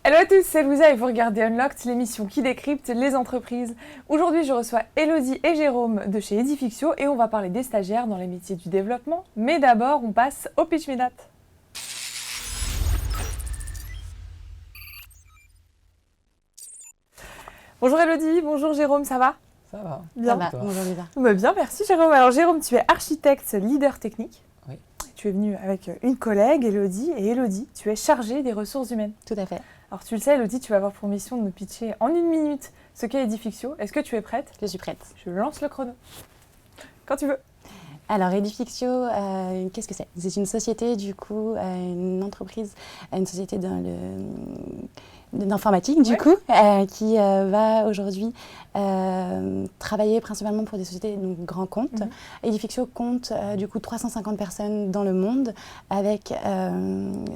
Hello à tous, c'est Louisa et vous regardez Unlocked, l'émission qui décrypte les entreprises. Aujourd'hui, je reçois Elodie et Jérôme de chez Edifixio et on va parler des stagiaires dans les métiers du développement. Mais d'abord, on passe au pitch médat. Bonjour Elodie, bonjour Jérôme, ça va ? Ça va. Bien. Ça va. Bonjour Louisa. Bien, merci Jérôme. Alors Jérôme, tu es architecte leader technique. Oui. Tu es venu avec une collègue, Elodie, et Elodie, tu es chargée des ressources humaines. Tout à fait. Alors tu le sais, Elodie, tu vas avoir pour mission de nous pitcher en 1 minute ce qu'est Edifixio. Est-ce que tu es prête ? Je suis prête. Je lance le chrono. Quand tu veux. Alors, Edifixio, qu'est-ce que c'est ? C'est une société, du coup, une entreprise, une société d'informatique, du coup, qui va aujourd'hui travailler principalement pour des sociétés donc, grands comptes. Edifixio compte, du coup, 350 personnes dans le monde, avec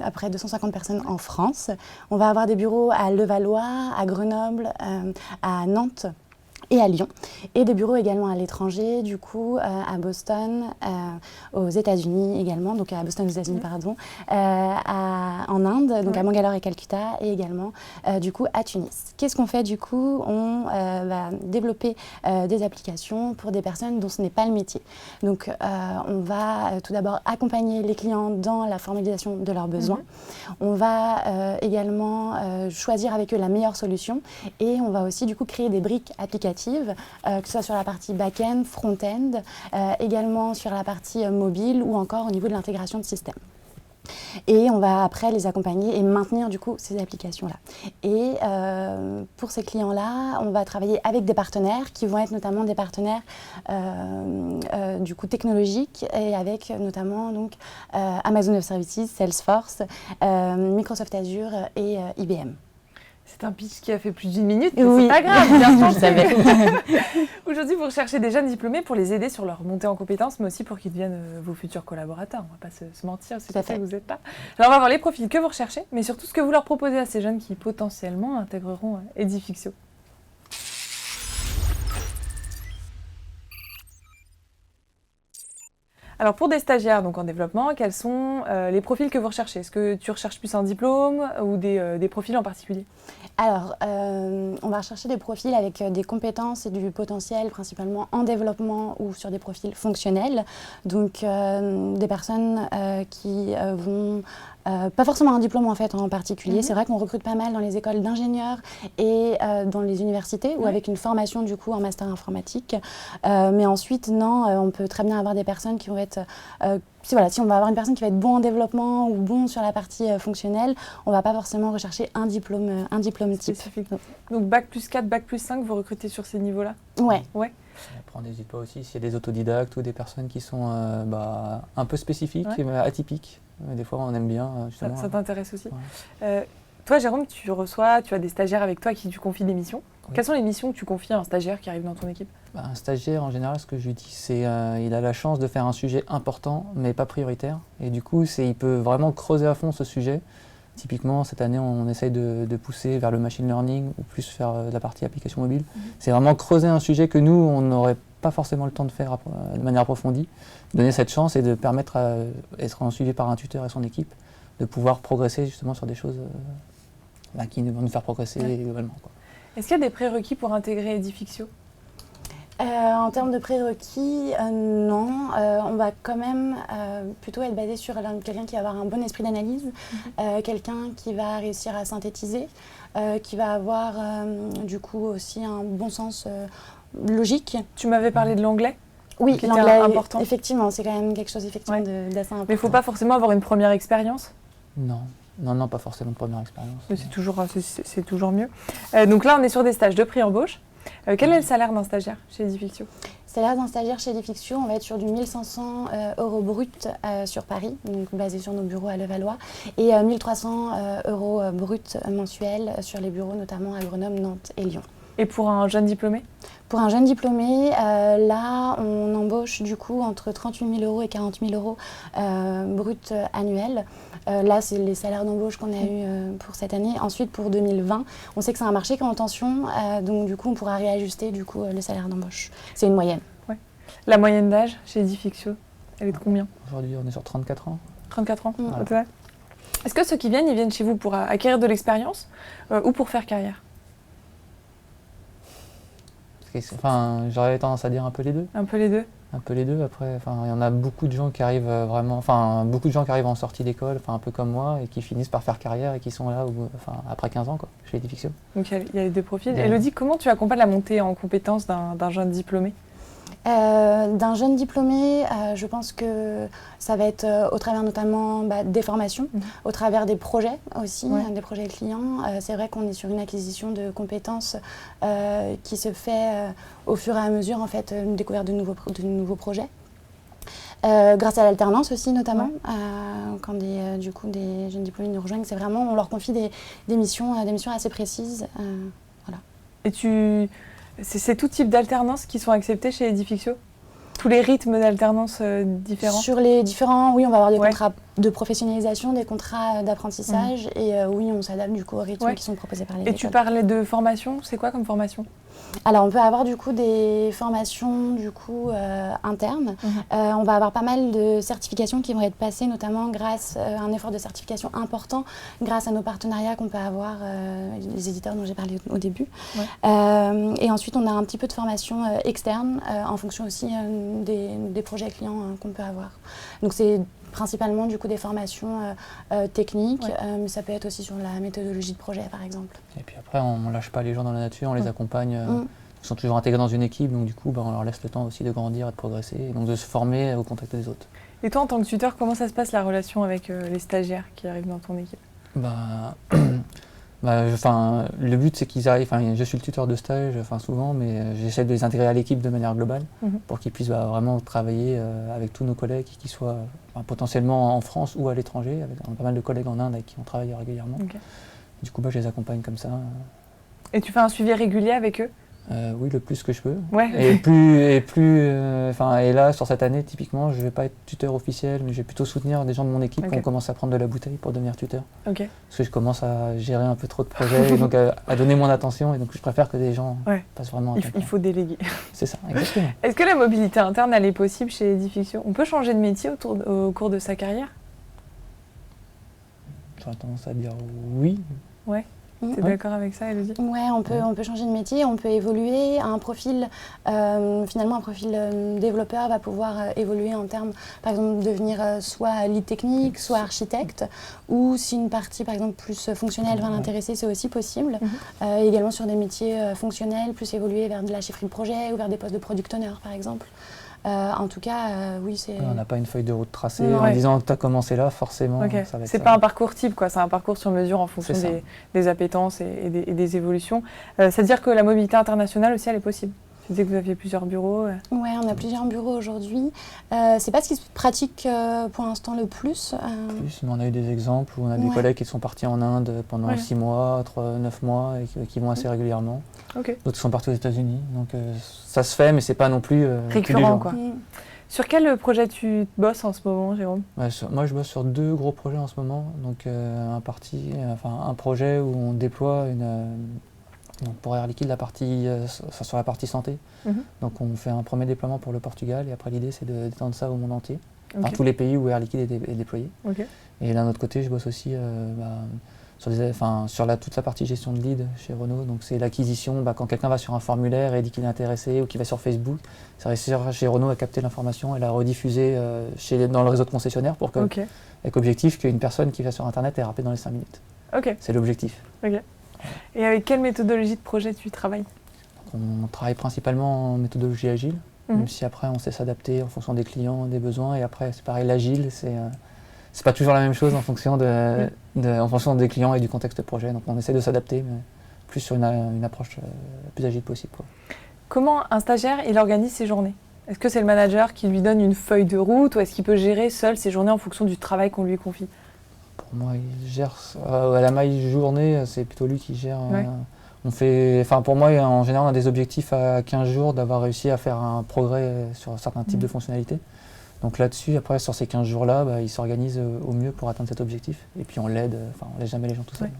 après 250 personnes en France. On va avoir des bureaux à Levallois, à Grenoble, à Nantes et à Lyon, et des bureaux également à l'étranger, du coup à Boston, aux États-Unis également, donc à Boston aux États-Unis, pardon, en Inde, donc à Mangalore et Calcutta, et également du coup à Tunis. Qu'est-ce qu'on fait du coup ? On va développer des applications pour des personnes dont ce n'est pas le métier. Donc on va tout d'abord accompagner les clients dans la formalisation de leurs besoins. On va également choisir avec eux la meilleure solution, et on va aussi du coup créer des briques applicatives, que ce soit sur la partie back-end, front-end, également sur la partie mobile ou encore au niveau de l'intégration de système. Et on va après les accompagner et maintenir du coup ces applications-là. Et pour ces clients-là, on va travailler avec des partenaires qui vont être notamment des partenaires du coup technologiques, et avec notamment donc Amazon Web Services, Salesforce, Microsoft Azure et IBM. C'est un pitch qui a fait plus d'1 minute, mais oui. C'est pas grave, bien sûr. Je savais. Aujourd'hui, vous recherchez des jeunes diplômés pour les aider sur leur montée en compétences, mais aussi pour qu'ils deviennent vos futurs collaborateurs. On va pas se mentir, c'est ça que vous n'êtes pas. Alors, on va voir les profils que vous recherchez, mais surtout ce que vous leur proposez à ces jeunes qui potentiellement intégreront Edifixio. Alors pour des stagiaires donc en développement, quels sont les profils que vous recherchez ? Est-ce que tu recherches plus un diplôme ou des profils en particulier ? Alors, on va rechercher des profils avec des compétences et du potentiel principalement en développement ou sur des profils fonctionnels. Donc, des personnes qui vont... pas forcément un diplôme en fait en particulier. C'est vrai qu'on recrute pas mal dans les écoles d'ingénieurs et dans les universités ou avec une formation du coup en master informatique. Mais ensuite, non, on peut très bien avoir des personnes qui vont être... si on va avoir une personne qui va être bon en développement ou bon sur la partie fonctionnelle, on ne va pas forcément rechercher un diplôme type. Donc Bac plus 4, Bac plus 5, vous recrutez sur ces niveaux-là ? Ouais. Après, on n'hésite pas aussi s'il y a des autodidactes ou des personnes qui sont un peu spécifiques, atypiques. Des fois, on aime bien justement. Ça t'intéresse aussi. Toi, Jérôme, tu as des stagiaires avec toi à qui tu confies des missions. Oui. Quelles sont les missions que tu confies à un stagiaire qui arrive dans ton équipe ? Un stagiaire, en général, ce que je lui dis, c'est qu'il a la chance de faire un sujet important, mais pas prioritaire. Et du coup, il peut vraiment creuser à fond ce sujet. Typiquement, cette année, on essaye de pousser vers le machine learning ou plus faire la partie application mobile. C'est vraiment creuser un sujet que nous, on n'aurait pas forcément le temps de faire de manière approfondie. Donner cette chance et de permettre à être suivi par un tuteur et son équipe, de pouvoir progresser justement sur des choses qui vont nous faire progresser globalement. Est-ce qu'il y a des prérequis pour intégrer Edifixio ? En termes de prérequis, non. On va quand même plutôt être basé sur quelqu'un qui va avoir un bon esprit d'analyse, quelqu'un qui va réussir à synthétiser, qui va avoir du coup aussi un bon sens logique. Tu m'avais parlé de l'anglais ? Oui, qui l'anglais, était important. Effectivement, c'est quand même quelque chose d'assez important. Mais il ne faut pas forcément avoir une première expérience ? Non, pas forcément de première expérience. Mais c'est toujours mieux. Donc là, on est sur des stages de pré-embauche. Quel est le salaire d'un stagiaire chez Edifixio ? Le salaire d'un stagiaire chez Edifixio, on va être sur du 1 500 € brut sur Paris, donc basé sur nos bureaux à Levallois, et 1 300 € brut mensuels sur les bureaux notamment à Grenoble, Nantes et Lyon. Et pour un jeune diplômé ? Pour un jeune diplômé, là, on embauche du coup entre 38 000 € et 40 000 € brut annuels. Là, c'est les salaires d'embauche qu'on a eu pour cette année. Ensuite, pour 2020, on sait que c'est un marché qui est en tension, donc du coup, on pourra réajuster du coup le salaire d'embauche. C'est une moyenne. Ouais. La moyenne d'âge chez Edifixio, elle est de combien ? Aujourd'hui, on est sur 34 ans. 34 ans, Voilà. Est-ce que ceux qui viennent, ils viennent chez vous pour acquérir de l'expérience ou pour faire carrière? Enfin, j'aurais tendance à dire un peu les deux. Un peu les deux. Un peu les deux. Après, il y en a beaucoup de gens qui arrivent beaucoup de gens qui arrivent en sortie d'école, un peu comme moi, et qui finissent par faire carrière et qui sont là après 15 ans, quoi, chez Edifixio. Donc il y a les deux profils. Elodie, comment tu accompagnes la montée en compétences d'un jeune diplômé? D'un jeune diplômé, je pense que ça va être au travers notamment des formations, au travers des projets aussi, des projets clients. C'est vrai qu'on est sur une acquisition de compétences qui se fait au fur et à mesure, en fait, une découverte de nouveaux projets. Grâce à l'alternance aussi notamment, quand des jeunes diplômés nous rejoignent, c'est vraiment, on leur confie des missions assez précises. Voilà. Et c'est tout type d'alternance qui sont acceptés chez Edifixio? Tous les rythmes d'alternance différents? Sur les différents, oui, on va avoir des contrats de professionnalisation, des contrats d'apprentissage, et oui, on s'adapte du coup aux rythmes qui sont proposés par les écoles. Et tu parlais de formation, c'est quoi comme formation? Alors on peut avoir du coup des formations internes. On va avoir pas mal de certifications qui vont être passées, notamment grâce à un effort de certification important, grâce à nos partenariats qu'on peut avoir, les éditeurs dont j'ai parlé au début. Et ensuite on a un petit peu de formation externe en fonction aussi des projets clients qu'on peut avoir. Donc c'est principalement du coup des formations techniques, mais ça peut être aussi sur la méthodologie de projet par exemple. Et puis après on ne lâche pas les gens dans la nature, on les accompagne, ils sont toujours intégrés dans une équipe, donc du coup on leur laisse le temps aussi de grandir et de progresser, et donc de se former au contact des autres. Et toi en tant que tuteur, comment ça se passe la relation avec les stagiaires qui arrivent dans ton équipe? Le but c'est qu'ils arrivent, je suis le tuteur de stage souvent, mais j'essaie de les intégrer à l'équipe de manière globale pour qu'ils puissent vraiment travailler avec tous nos collègues qui soient potentiellement en France ou à l'étranger, avec pas mal de collègues en Inde avec qui on travaille régulièrement. Du coup je les accompagne comme ça. Et tu fais un suivi régulier avec eux? Oui, le plus que je peux. Ouais. Et là, sur cette année, typiquement, je ne vais pas être tuteur officiel, mais je vais plutôt soutenir des gens de mon équipe qui ont commencé à prendre de la bouteille pour devenir tuteur. Parce que je commence à gérer un peu trop de projets et donc à donner mon attention. Et donc, je préfère que des gens passent vraiment un temps. Il faut déléguer. C'est ça, exactement. Est-ce que la mobilité interne, elle est possible chez Edifixio? On peut changer de métier au cours de sa carrière? J'aurais tendance à dire oui. Ouais. Tu es d'accord avec ça, Elodie? Oui, on peut changer de métier, on peut évoluer. Un profil, finalement, un profil développeur va pouvoir évoluer en termes, par exemple, devenir soit lead technique, soit architecte, ou si une partie, par exemple, plus fonctionnelle va l'intéresser, c'est aussi possible. Également sur des métiers fonctionnels, plus évoluer vers de la chefferie de projet ou vers des postes de product owner, par exemple. En tout cas, oui, c'est... On n'a pas une feuille de route tracée en disant que tu as commencé là, forcément. Ça va être c'est pas un parcours type, quoi. C'est un parcours sur mesure en fonction des appétences et des évolutions. C'est-à-dire que la mobilité internationale aussi, elle est possible. Tu disais que vous aviez plusieurs bureaux. Oui, on a plusieurs bureaux aujourd'hui. C'est pas ce qui se pratique pour l'instant le plus. Mais on a eu des exemples où on a des collègues qui sont partis en Inde pendant 6 mois, 9 mois et qui vont assez régulièrement. D'autres sont partis aux États-Unis. Donc ça se fait, mais c'est pas non plus récurrent, quoi. Sur quel projet tu bosses en ce moment, Jérôme? Moi, je bosse sur 2 gros projets en ce moment. Donc un projet où on déploie donc pour Air Liquide, sur la partie santé. Donc on fait un premier déploiement pour le Portugal et après l'idée c'est d'étendre ça au monde entier. Tous les pays où Air Liquide est déployé. Et d'un autre côté, je bosse aussi sur toute la partie gestion de lead chez Renault. Donc c'est l'acquisition, quand quelqu'un va sur un formulaire et dit qu'il est intéressé ou qu'il va sur Facebook, ça réussir chez Renault à capter l'information et la rediffuser dans le réseau de concessionnaires pour que, avec objectif qu'une personne qui va sur Internet est rappelée dans les 5 minutes. C'est l'objectif. Et avec quelle méthodologie de projet tu travailles? On travaille principalement en méthodologie agile, même si après on sait s'adapter en fonction des clients, des besoins. Et après c'est pareil, l'agile, c'est pas toujours la même chose en fonction des clients et du contexte projet. Donc on essaie de s'adapter, mais plus sur une approche la plus agile possible. Comment un stagiaire il organise ses journées? Est-ce que c'est le manager qui lui donne une feuille de route ou est-ce qu'il peut gérer seul ses journées en fonction du travail qu'on lui confie? Pour moi, il gère à la maille journée, c'est plutôt lui qui gère. Pour moi, en général, on a des objectifs à 15 jours d'avoir réussi à faire un progrès sur certains types de fonctionnalités. Donc là-dessus, après, sur ces 15 jours-là, il s'organise au mieux pour atteindre cet objectif. Et puis on l'aide, on laisse jamais les gens tout seuls.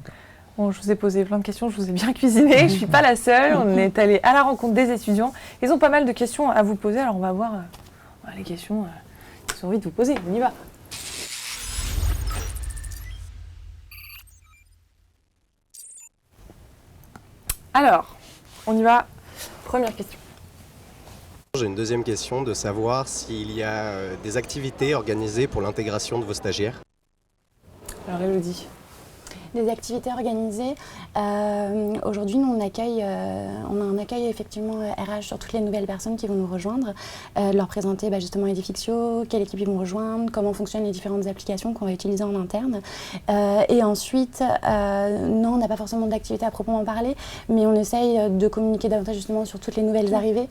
Bon, je vous ai posé plein de questions, je vous ai bien cuisiné, je ne suis pas la seule. On est allé à la rencontre des étudiants. Ils ont pas mal de questions à vous poser, alors on va voir les questions qu'ils ont envie de vous poser. On y va. Alors, on y va. Première question. J'ai une deuxième question de savoir s'il y a des activités organisées pour l'intégration de vos stagiaires. Alors, Elodie. Des activités organisées. Aujourd'hui, nous, on a un accueil effectivement RH sur toutes les nouvelles personnes qui vont nous rejoindre, leur présenter justement Edifixio, quelle équipe ils vont rejoindre, comment fonctionnent les différentes applications qu'on va utiliser en interne. Et ensuite, non, on n'a pas forcément d'activité à proprement parler, mais on essaye de communiquer davantage justement sur toutes les nouvelles arrivées,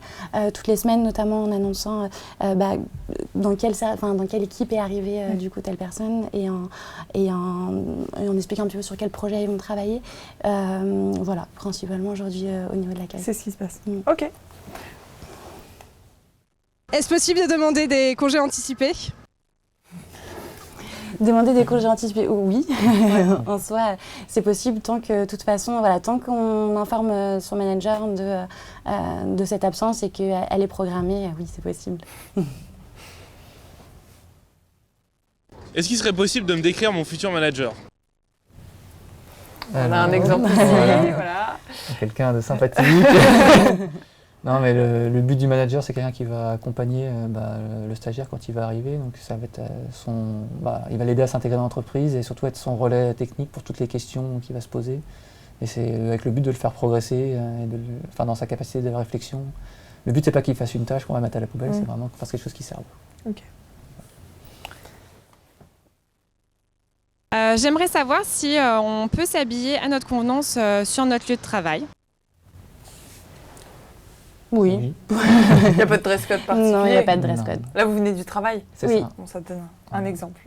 toutes les semaines, notamment en annonçant dans quelle équipe est arrivée du coup telle personne et en expliquant un petit peu sur quel projet ils vont travailler. Voilà, principalement aujourd'hui au niveau de l'accueil. C'est ce qui se passe. Ok. Est-ce possible de demander des congés anticipés ? Demander des congés anticipés, oui. En soi, c'est possible tant que, de toute façon, voilà, tant qu'on informe son manager de cette absence et qu'elle est programmée, oui, c'est possible. Est-ce qu'il serait possible de me décrire mon futur manager ? On a un exemple ici, voilà. Quelqu'un de sympathique. Non, mais le but du manager, c'est quelqu'un qui va accompagner le stagiaire quand il va arriver. Donc ça va être il va l'aider à s'intégrer dans l'entreprise et surtout être son relais technique pour toutes les questions qu'il va se poser. Et c'est avec le but de le faire progresser dans sa capacité de réflexion. Le but, c'est pas qu'il fasse une tâche qu'on va mettre à la poubelle, c'est vraiment qu'il fasse quelque chose qui serve. Ok. J'aimerais savoir si on peut s'habiller à notre convenance sur notre lieu de travail. Oui. Il n'y a pas de dress code particulier. Non, il n'y a pas de dress code. Là, vous venez du travail. C'est Oui. ça. Bon, ça te donne un exemple.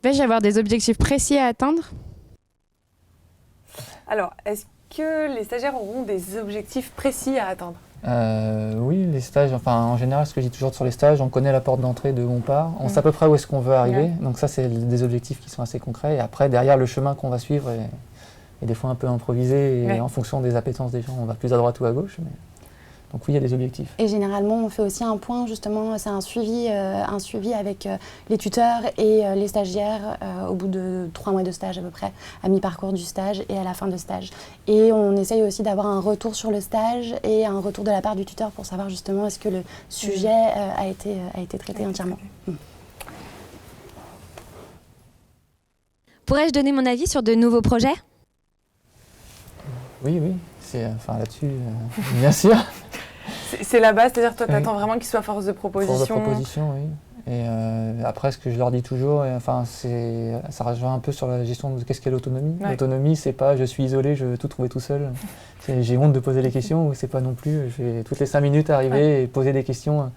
Vais-je avoir des objectifs précis à atteindre ? Alors, est-ce que les stagiaires auront des objectifs précis à atteindre ? Oui, les stages, en général, ce que je dis toujours sur les stages, on connaît la porte d'entrée de où on part, on sait à peu près où est-ce qu'on veut arriver, donc ça c'est des objectifs qui sont assez concrets, et après derrière le chemin qu'on va suivre est des fois un peu improvisé, et en fonction des appétences des gens, on va plus à droite ou à gauche, donc oui, il y a des objectifs. Et généralement, on fait aussi un point, justement, c'est un suivi avec les tuteurs et les stagiaires au bout de 3 mois de stage à peu près, à mi-parcours du stage et à la fin de stage. Et on essaye aussi d'avoir un retour sur le stage et un retour de la part du tuteur pour savoir justement est-ce que le sujet a été traité entièrement. Pourrais-je donner mon avis sur de nouveaux projets ? Oui, c'est, là-dessus, bien sûr. C'est la base, c'est-à-dire toi, tu attends vraiment qu'ils soient force de proposition. Force de proposition, oui. Et après, ce que je leur dis toujours, ça rejoint un peu sur la gestion de qu'est-ce qu'est l'autonomie. Ouais. L'autonomie, c'est pas je suis isolé, je veux tout trouver tout seul. J'ai honte de poser les questions, ou c'est pas non plus, je vais toutes les 5 minutes arriver et poser des questions.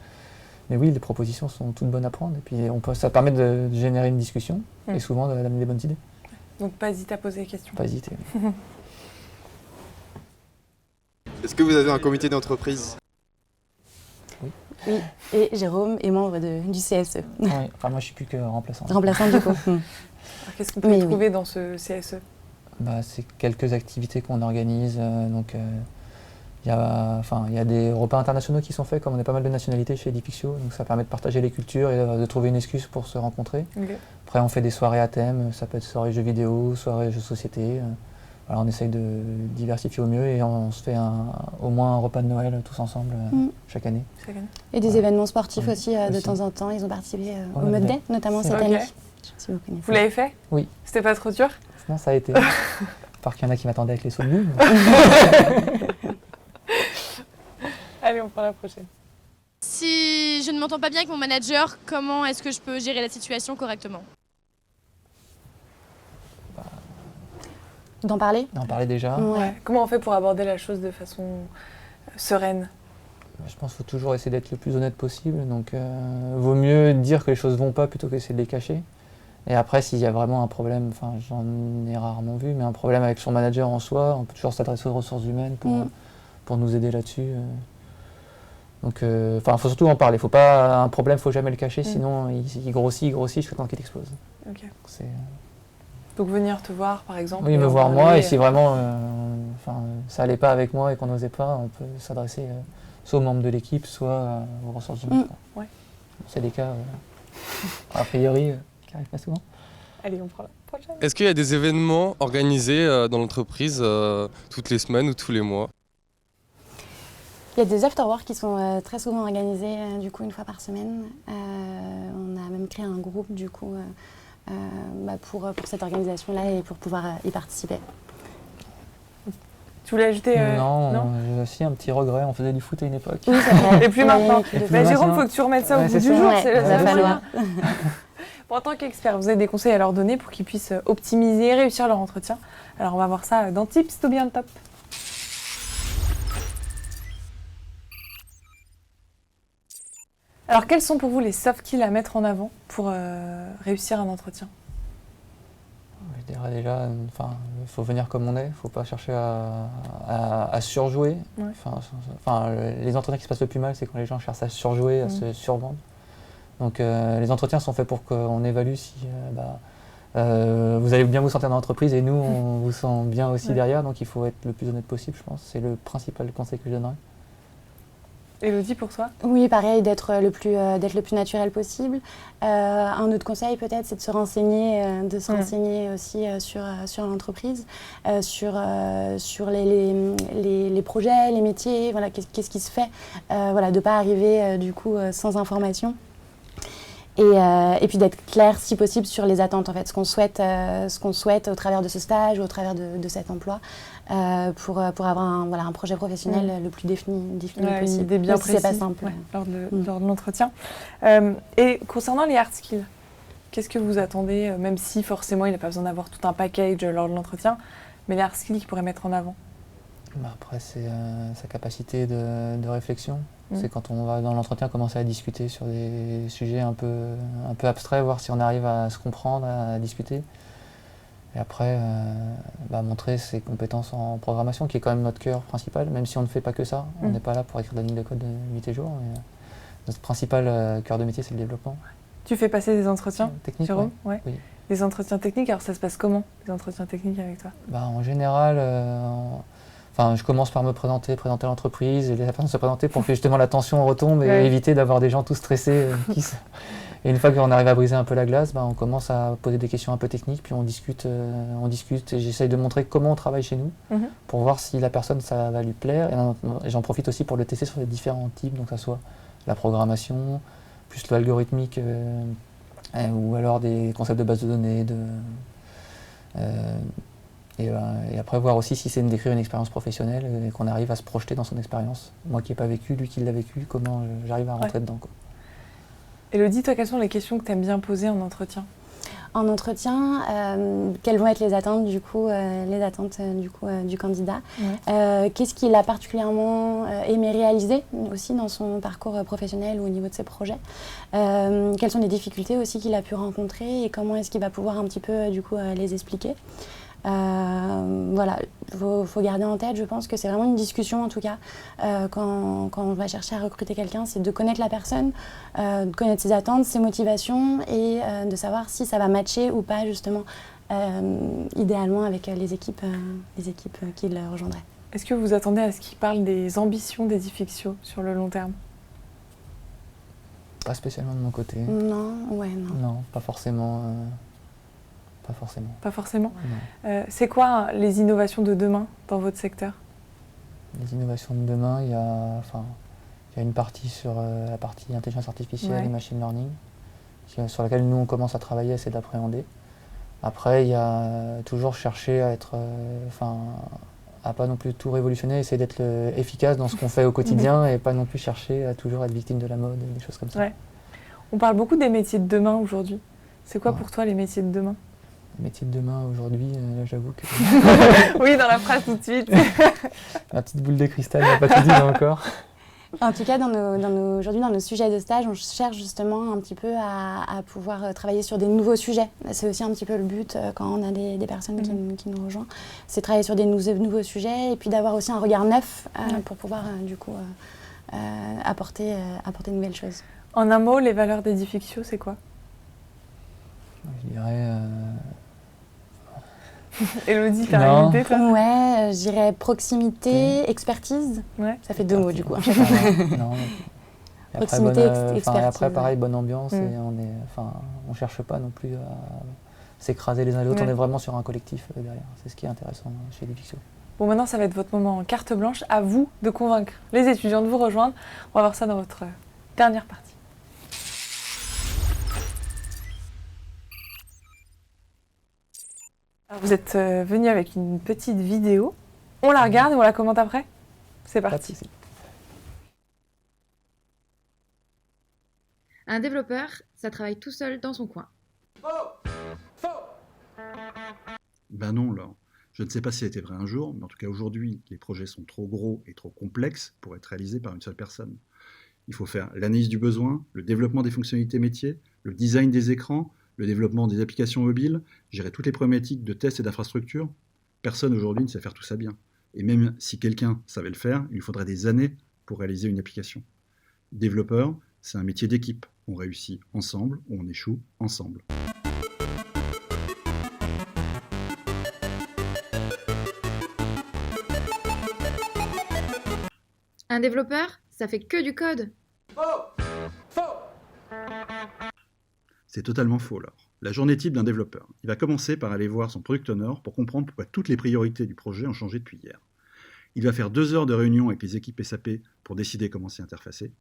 Mais oui, les propositions sont toutes bonnes à prendre. Et puis ça permet de générer une discussion et souvent d'amener des bonnes idées. Donc pas hésiter à poser des questions. Pas hésiter. Est-ce que vous avez un comité d'entreprise ? Oui, et Jérôme est membre du CSE. Oui, moi je suis plus que remplaçant. Remplaçant du coup. Alors, qu'est-ce qu'on peut y trouver dans ce CSE ? C'est quelques activités qu'on organise. Il y a des repas internationaux qui sont faits, comme on a pas mal de nationalités chez Edifixio, donc ça permet de partager les cultures et de trouver une excuse pour se rencontrer. Okay. Après, on fait des soirées à thème, ça peut être soirée jeux vidéo, soirée jeux de société. On essaye de diversifier au mieux et on se fait au moins un repas de Noël tous ensemble chaque année. Et des événements sportifs aussi de temps en temps. Ils ont participé au Mud Day, notamment cette année. Si vous connaissez. Vous l'avez fait ? Oui. C'était pas trop dur ? Non, ça a été. Par qu'il y en a qui m'attendaient avec les sauts de boue. Allez, on prend la prochaine. Si je ne m'entends pas bien avec mon manager, comment est-ce que je peux gérer la situation correctement ? D'en parler ? D'en parler déjà. Ouais. Comment on fait pour aborder la chose de façon sereine ? Je pense qu'il faut toujours essayer d'être le plus honnête possible. Donc, vaut mieux dire que les choses ne vont pas plutôt qu'essayer de les cacher. Et après, s'il y a vraiment un problème, j'en ai rarement vu, mais un problème avec son manager en soi, on peut toujours s'adresser aux ressources humaines pour nous aider là-dessus. Donc, faut surtout en parler. Un problème, il ne faut jamais le cacher, sinon il grossit jusqu'à temps qu'il explose. Okay. Donc venir te voir, par exemple. Oui, me voir moi, et si vraiment ça n'allait pas avec moi et qu'on n'osait pas, on peut s'adresser soit aux membres de l'équipe, soit aux ressources humaines. Ouais. C'est des cas, a priori, qui n'arrivent pas souvent. Allez, on prend la prochaine. Est-ce qu'il y a des événements organisés dans l'entreprise toutes les semaines ou tous les mois? Il y a des afterworks qui sont très souvent organisés du coup une fois par semaine. On a même créé un groupe du coup pour cette organisation-là et pour pouvoir y participer. Tu voulais ajouter Non, j'ai aussi un petit regret, on faisait du foot à une époque. Oui, c'est vrai. Et plus maintenant. Jérôme, il faut que tu remettes ça au bout du jour. Ouais, C'est va falloir. Bon, en tant qu'expert, vous avez des conseils à leur donner pour qu'ils puissent optimiser et réussir leur entretien. Alors on va voir ça dans Tips to be on top. Alors quels sont pour vous les soft skills à mettre en avant pour réussir un entretien? Je dirais déjà, il faut venir comme on est, il ne faut pas chercher à surjouer. Ouais. Les entretiens qui se passent le plus mal, c'est quand les gens cherchent à surjouer, à se survendre. Donc les entretiens sont faits pour qu'on évalue si vous allez bien vous sentir dans l'entreprise et nous, on vous sent bien aussi derrière. Donc il faut être le plus honnête possible, je pense. C'est le principal conseil que je donnerais. Élodie, pour toi? Oui, pareil, d'être le plus naturel possible. Un autre conseil peut-être, c'est de se renseigner, aussi sur l'entreprise, sur les projets, les métiers, voilà, qu'est-ce qui se fait, de ne pas arriver du coup sans information. Et puis d'être clair, si possible, sur les attentes, en fait, ce qu'on souhaite au travers de ce stage ou au travers de cet emploi, pour avoir un projet professionnel le plus défini possible. Une idée bien précise, c'est pas simple. Lors de l'entretien. Et concernant les hard skills, qu'est-ce que vous attendez, même si forcément il n'a pas besoin d'avoir tout un package lors de l'entretien, mais les hard skills qu'il pourrait mettre en avant? Après, c'est sa capacité de réflexion. C'est quand on va dans l'entretien commencer à discuter sur des sujets un peu abstraits, voir si on arrive à se comprendre, à discuter. Et après, montrer ses compétences en programmation, qui est quand même notre cœur principal, même si on ne fait pas que ça. On n'est pas là pour écrire de la ligne de code nuit et jour. Mais, notre principal cœur de métier, c'est le développement. Tu fais passer des entretiens techniques, Jérôme? Ouais. Oui. Les entretiens techniques, alors ça se passe comment, les entretiens techniques avec toi? En général, je commence par me présenter l'entreprise et les personnes se présenter pour que justement la tension retombe et éviter d'avoir des gens tout stressés. Et une fois qu'on arrive à briser un peu la glace, on commence à poser des questions un peu techniques, puis on discute et j'essaye de montrer comment on travaille chez nous pour voir si la personne ça va lui plaire. Et j'en profite aussi pour le tester sur les différents types, donc que ce soit la programmation, plus l'algorithmique ou alors des concepts de base de données. Et après voir aussi si c'est décrire une expérience professionnelle et qu'on arrive à se projeter dans son expérience. Moi qui n'ai pas vécu, lui qui l'a vécu, comment j'arrive à rentrer dedans. Élodie, toi, quelles sont les questions que tu aimes bien poser en entretien? En entretien, quelles vont être les attentes du candidat? Qu'est-ce qu'il a particulièrement aimé réaliser aussi dans son parcours professionnel ou au niveau de ses projets? Quelles sont les difficultés aussi qu'il a pu rencontrer et comment est-ce qu'il va pouvoir un petit peu les expliquer? Faut garder en tête, je pense que c'est vraiment une discussion en tout cas quand on va chercher à recruter quelqu'un, c'est de connaître la personne, de connaître ses attentes, ses motivations et de savoir si ça va matcher ou pas justement idéalement avec les équipes qui le rejoindraient. Est-ce que vous attendez à ce qu'il parle des ambitions d'Edifixio sur le long terme? Pas spécialement de mon côté. Non. Non, pas forcément. Pas forcément. C'est quoi les innovations de demain dans votre secteur? Les innovations de demain, il y a une partie sur la partie intelligence artificielle et machine learning, sur laquelle nous on commence à travailler, essayer d'appréhender. Après, il y a toujours chercher à être, à pas non plus tout révolutionner, essayer d'être efficace dans ce qu'on fait au quotidien et pas non plus chercher à toujours être victime de la mode et des choses comme ça. Ouais. On parle beaucoup des métiers de demain aujourd'hui. C'est quoi pour toi les métiers de demain? Les métiers de demain aujourd'hui, là j'avoue que... Oui, dans la phrase tout de suite. Ma petite boule de cristal n'a pas tout dit encore. En tout cas, aujourd'hui, dans nos sujets de stage, on cherche justement un petit peu à pouvoir travailler sur des nouveaux sujets. C'est aussi un petit peu le but quand on a des personnes qui nous rejoignent. C'est travailler sur des nouveaux sujets et puis d'avoir aussi un regard neuf pour pouvoir apporter de nouvelles choses. En un mot, les valeurs d'Edifixio, c'est quoi? Je dirais... Élodie, t'as une idée, toi? Ouais, je dirais proximité, expertise. Ouais. Ça fait 2 mots du coup. Non, proximité, expertise. Et après, pareil, bonne ambiance et on cherche pas non plus s'écraser les uns les autres. Ouais. On est vraiment sur un collectif derrière. C'est ce qui est intéressant chez Edifixio. Bon, maintenant, ça va être votre moment carte blanche. À vous de convaincre les étudiants de vous rejoindre. On va voir ça dans votre dernière partie. Alors, vous êtes venu avec une petite vidéo. On la regarde et on la commente après. C'est parti. Un développeur, ça travaille tout seul dans son coin. Ben non, Laure. Je ne sais pas si c'était vrai un jour, mais en tout cas aujourd'hui, les projets sont trop gros et trop complexes pour être réalisés par une seule personne. Il faut faire l'analyse du besoin, le développement des fonctionnalités métiers, le design des écrans, le développement des applications mobiles, gérer toutes les problématiques de tests et d'infrastructure. Personne aujourd'hui ne sait faire tout ça bien. Et même si quelqu'un savait le faire, il lui faudrait des années pour réaliser une application. Développeur, c'est un métier d'équipe. On réussit ensemble ou on échoue ensemble. Un développeur, ça fait que du code. C'est totalement faux, Laure. La journée type d'un développeur. Il va commencer par aller voir son product owner pour comprendre pourquoi toutes les priorités du projet ont changé depuis hier. Il va faire 2 heures de réunion avec les équipes SAP pour décider comment s'y interfacer.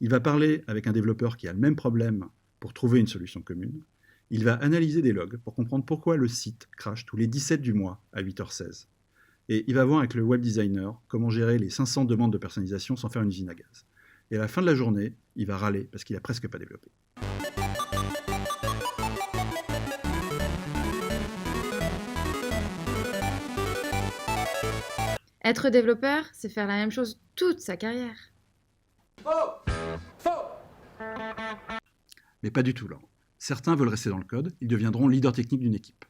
Il va parler avec un développeur qui a le même problème pour trouver une solution commune. Il va analyser des logs pour comprendre pourquoi le site crache tous les 17 du mois à 8h16. Et il va voir avec le web designer comment gérer les 500 demandes de personnalisation sans faire une usine à gaz. Et à la fin de la journée, il va râler parce qu'il n'a presque pas développé. Être développeur, c'est faire la même chose toute sa carrière. Mais pas du tout, Laure. Certains veulent rester dans le code, ils deviendront leaders techniques d'une équipe.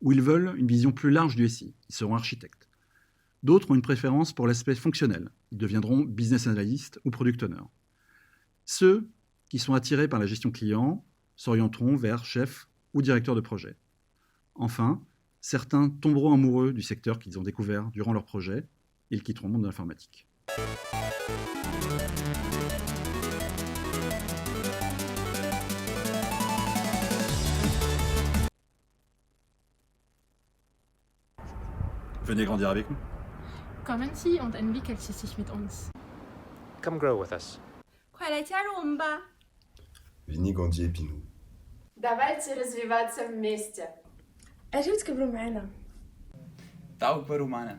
Ou ils veulent une vision plus large du SI, ils seront architectes. D'autres ont une préférence pour l'aspect fonctionnel, ils deviendront business analyst ou product owner. Ceux qui sont attirés par la gestion client s'orienteront vers chef ou directeur de projet. Enfin, certains tomberont amoureux du secteur qu'ils ont découvert durant leur projet et ils quitteront le monde de l'informatique. Venez grandir avec nous. Kommen Sie und entwickeln Sie sich mit uns. Come grow with us. 快来加入我们吧 Venez grandir avec nous. Давайте развиваться вместе. أجل تكبروا معنا. تعالوا كبروا معنا.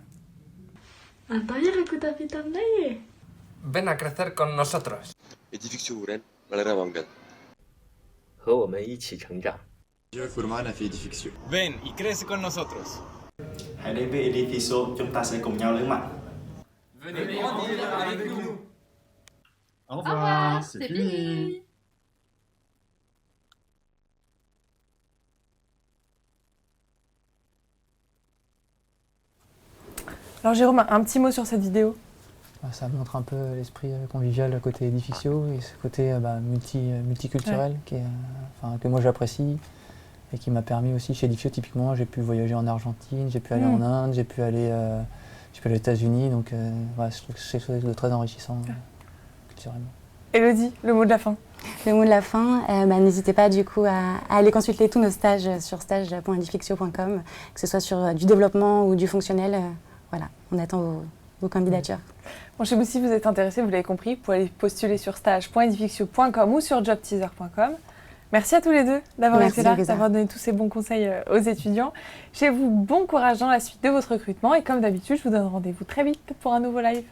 نطيرك وتبي مني. Ven a crecer con nosotros. Edifixio 우린 말해라 왕관. 和我们一起成长。 يكبر معنا في Edifixio. Ven y crece con nosotros. Hãy đến với Edifixio, chúng ta sẽ cùng nhau lớn mạnh. Venez grandir avec nous. Au revoir, c'est fini. Alors Jérôme, un petit mot sur cette vidéo. Ça montre un peu l'esprit convivial côté Edifixio et ce côté multiculturel que moi j'apprécie et qui m'a permis aussi chez Edifixio typiquement, j'ai pu voyager en Argentine, j'ai pu aller en Inde, j'ai pu aller aux États-Unis, donc je trouve que c'est quelque chose de très enrichissant culturellement. Élodie, le mot de la fin. Le mot de la fin, n'hésitez pas du coup à aller consulter tous nos stages sur stage.edifixio.com, que ce soit sur du développement ou du fonctionnel. Voilà, on attend vos candidatures. Bon, chez vous, si vous êtes intéressé, vous l'avez compris, vous pouvez aller postuler sur stage.edifixio.com ou sur jobteaser.com. Merci à tous les deux d'avoir été là, d'avoir donné tous ces bons conseils aux étudiants. Chez vous, bon courage dans la suite de votre recrutement et comme d'habitude, je vous donne rendez-vous très vite pour un nouveau live.